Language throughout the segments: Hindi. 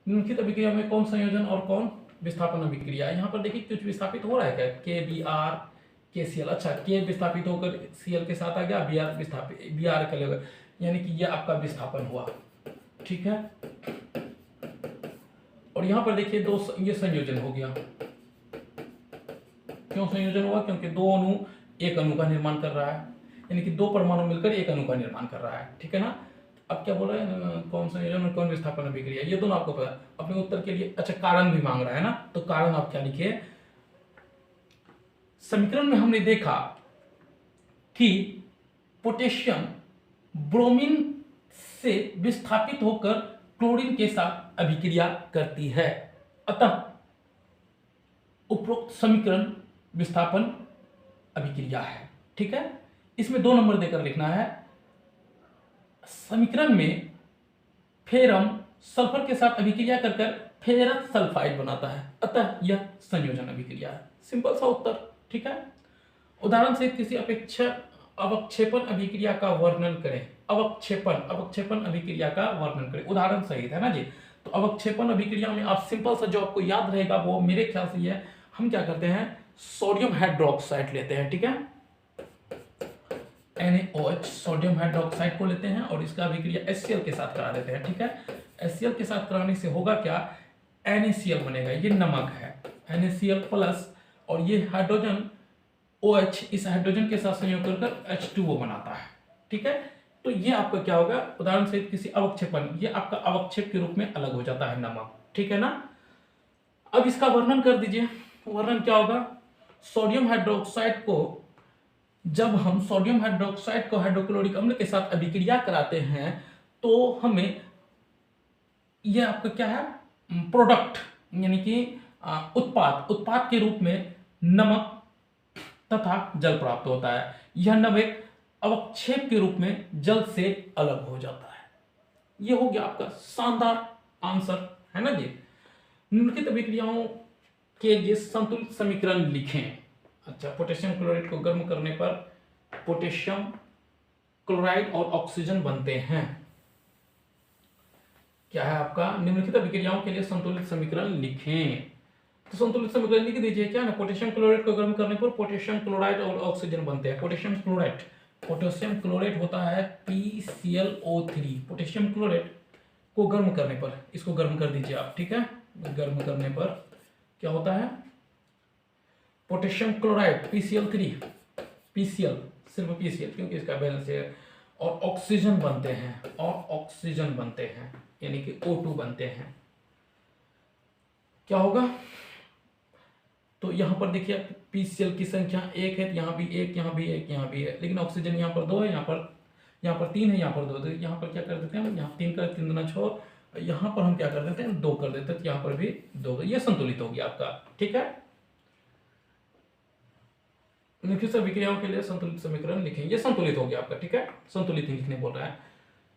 निम्नलिखित अभिक्रिया में कौन संयोजन और कौन विस्थापन अभिक्रिया है? यहाँ पर देखिए कुछ विस्थापित हो रहा है क्या? KBr KCl, अच्छा K विस्थापित होकर Cl के साथ आ गया, Br विस्थापित Br के लिए, यानी कि यह आपका विस्थापन हुआ, ठीक है। और यहाँ पर देखिए दो, ये संयोजन हो गया। क्यों संयोजन हुआ? क्योंकि दो अणु एक अणु का निर्माण कर रहा है, यानी कि दो परमाणु मिलकर एक अणु का निर्माण कर रहा है, ठीक है ना। अब क्या बोल रहे हैं, कौन संयोजन और कौन विस्थापन अभिक्रिया, ये दोनों आपको पता है। अपने उत्तर के लिए अच्छा कारण भी मांग रहा है ना, तो कारण आप क्या लिखिए? समीकरण में हमने देखा कि पोटेशियम ब्रोमीन से विस्थापित होकर क्लोरीन के साथ अभिक्रिया करती है, अतः उपरोक्त समीकरण विस्थापन अभिक्रिया है, ठीक है। इसमें 2 नंबर देकर लिखना है। समीकरण में फेरम सल्फर के साथ अभिक्रिया कर फेरस सल्फाइड बनाता है, अतः यह संयोजन अभिक्रिया है। सिंपल सा उत्तर, ठीक है। उदाहरण से किसी अवक्षेपण अभिक्रिया का वर्णन करें। अवक्षेपण अभिक्रिया का वर्णन करें, उदाहरण सहित, है ना जी। तो अवक्षेपण अभिक्रिया में आप सिंपल सा जो आपको याद रहेगा वो मेरे ख्याल से ये, हम क्या करते हैं, सोडियम हाइड्रोक्साइड लेते हैं, ठीक है, NaOH सोडियम हाइड्रोक्साइड को लेते हैं और इसका अभिक्रिया HCl के साथ करा देते हैं, ठीक है। HCl के साथ कराने से होगा क्या, NaCl बनेगा, ये नमक है, NaCl प्लस, और ये हाइड्रोजन OH इस हाइड्रोजन के साथ संयोग कर H2O बनाता है, ठीक है। तो ये आपका क्या होगा, उदाहरण से किसी अवक्षेपण, ये आपका अवक्षेप के रूप में अलग हो जाता है नमक, ठीक है ना। अब इसका वर्णन कर दीजिए, वर्णन क्या होगा, सोडियम हाइड्रोक्साइड को, जब हम सोडियम हाइड्रोक्साइड को हाइड्रोक्लोरिक अम्ल के साथ अभिक्रिया कराते हैं तो हमें यह आपका क्या है, प्रोडक्ट, यानी कि उत्पाद के रूप में नमक तथा जल प्राप्त होता है। यह नमक अवक्षेप के रूप में जल से अलग हो जाता है। यह हो गया आपका शानदार आंसर, है ना जी। निम्नलिखित अभिक्रियाओं के लिए संतुलित समीकरण लिखें। अच्छा, पोटेशियम क्लोराइड को गर्म करने पर पोटेशियम क्लोराइड और ऑक्सीजन बनते हैं। क्या है आपका, निम्नलिखित अभिक्रियाओं के लिए संतुलित समीकरण लिखें। तो संतुलित समीकरण लिख दीजिए, क्या ना, पोटेशियम क्लोराइड को गर्म करने पर पोटेशियम क्लोराइड और ऑक्सीजन बनते हैं। पोटेशियम क्लोराइड होता है PClO3। पोटेशियम क्लोराइड को गर्म करने पर, इसको गर्म कर दीजिए आप, ठीक है, गर्म करने पर क्या होता है, पोटेशियम क्लोराइड PCl3, PCl, सिर्फ PCl क्योंकि इसका बैलेंस है, और ऑक्सीजन बनते हैं, यानी कि O2 बनते हैं। क्या होगा, तो यहां पर देखिए PCl की संख्या 1 है, यहां भी 1, यहां भी 1, यहां भी है, लेकिन ऑक्सीजन यहां पर 2 है, यहां पर 3 है, यहां पर 2, तो यहां पर क्या कर देते हैं हम, यहां 3 कर 3 दूना 6, यहां पर हम क्या कर देते हैं 2 कर देते हैं, तो यहां पर भी 2, ये संतुलित हो गया आपका, ठीक है। निम्नलिखित अभिक्रियाओं के लिए संतुलित समीकरण लिखें, ये संतुलित हो गया आपका, ठीक है, संतुलित ही लिखने बोल रहा है।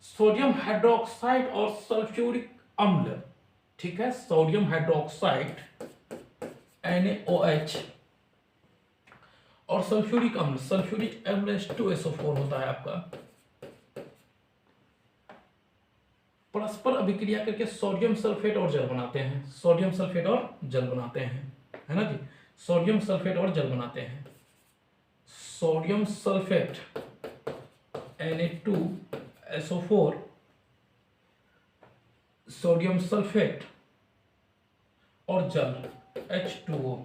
सोडियम हाइड्रोक्साइड और सल्फ्यूरिक अम्ल, ठीक है, सोडियम हाइड्रोक्साइड NaOH और सल्फ्यूरिक अम्ल H2SO4 होता है आपका, परस्पर अभिक्रिया करके सोडियम सल्फेट और जल बनाते हैं, है ना जी, सोडियम सल्फेट और जल बनाते हैं। Sodium sulphate Na2SO4, sodium sulphate और जल H2O,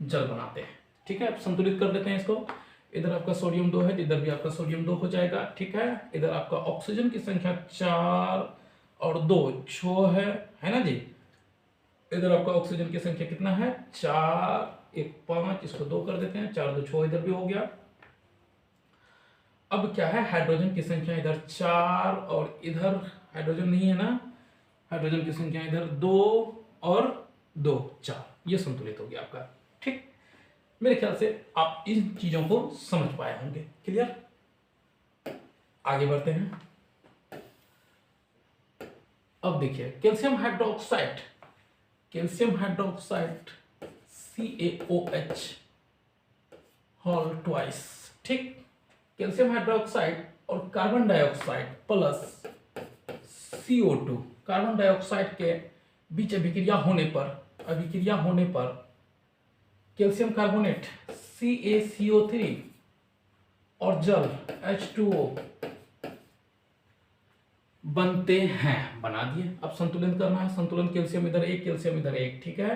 जल बनाते हैं, ठीक है। अब संतुलित कर देते हैं इसको, इधर आपका सोडियम 2 है, इधर भी आपका सोडियम 2 हो जाएगा, ठीक है। इधर आपका ऑक्सीजन की संख्या 4 और 2 6 है ना जी। इधर आपका ऑक्सीजन की संख्या कितना है, 4 1 5, इसको 2 कर देते हैं, 4 2 6, इधर भी हो गया। अब क्या है, हाइड्रोजन की संख्या इधर 4 और इधर हाइड्रोजन नहीं है ना, हाइड्रोजन की संख्या इधर 2 और 2 4, ये संतुलित हो गया आपका, ठीक। मेरे ख्याल से आप इन चीजों को समझ पाए होंगे, क्लियर। आगे बढ़ते हैं। अब देखिए calcium hydroxide CaOH whole twice, ठीक। कैल्शियम हाइड्रोक्साइड और carbon dioxide plus CO2 carbon dioxide के बीच अभिक्रिया होने पर कैल्शियम कार्बोनेट CaCO3 और जल H2O बनते हैं, बना दिए। अब संतुलन करना है, संतुलन कैल्शियम इधर 1 कैल्शियम इधर 1, ठीक है।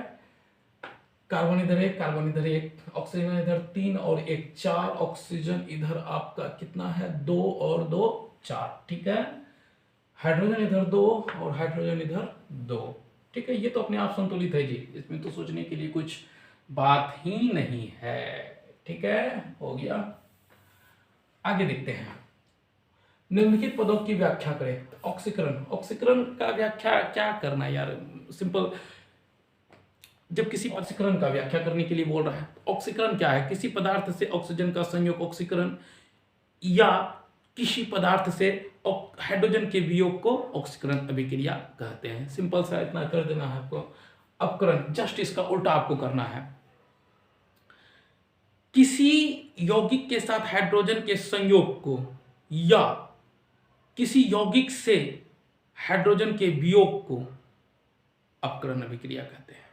कार्बन इधर 1 कार्बन इधर 1, ऑक्सीजन इधर 3 और 1 4, ऑक्सीजन इधर आपका कितना है 2 और 2 4, ठीक है। हाइड्रोजन इधर 2 और हाइड्रोजन इधर 2, ठीक है। ये तो अपने आप संतुलित है जी, इसमें तो सोचने के लिए कुछ बात ही नहीं है, ठीक है। हो गया, आगे देखते हैं। निम्नलिखित पदों की व्याख्या करें। ऑक्सीकरण, ऑक्सीकरण का व्याख्या क्या करना है यार, सिंपल। जब किसी ऑक्सीकरण का व्याख्या करने के लिए बोल रहा है, ऑक्सीकरण क्या है? किसी पदार्थ से ऑक्सीजन का संयोग ऑक्सीकरण, या किसी पदार्थ से हाइड्रोजन के वियोग को ऑक्सीकरण अभिक्रिया कहते हैं। सिंपल सा इतना कर देना है आपको। अपकरण, जस्ट इसका उल्टा आपको करना है। किसी यौगिक के साथ हाइड्रोजन के संयोग को या किसी यौगिक से हाइड्रोजन के वियोग को अपकरण अभिक्रिया कहते हैं।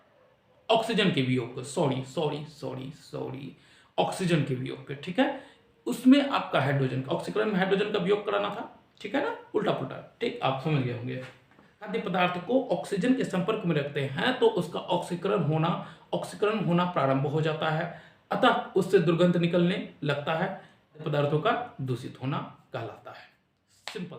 ऑक्सीजन के वियोग को, सॉरी ऑक्सीजन के वियोग पे, ठीक है। उसमें आपका हाइड्रोजन, ऑक्सीकरण में हाइड्रोजन का वियोग कराना था, ठीक है ना, उल्टा पुल्टा, ठीक, आप समझ गए होंगे। खाद्य पदार्थ को ऑक्सीजन के संपर्क में रखते हैं तो उसका ऑक्सीकरण होना प्रारंभ हो जाता है, अतः उससे दुर्गंध निकलने लगता है, पदार्थों का दूषित होना कहलाता है। सिंपल।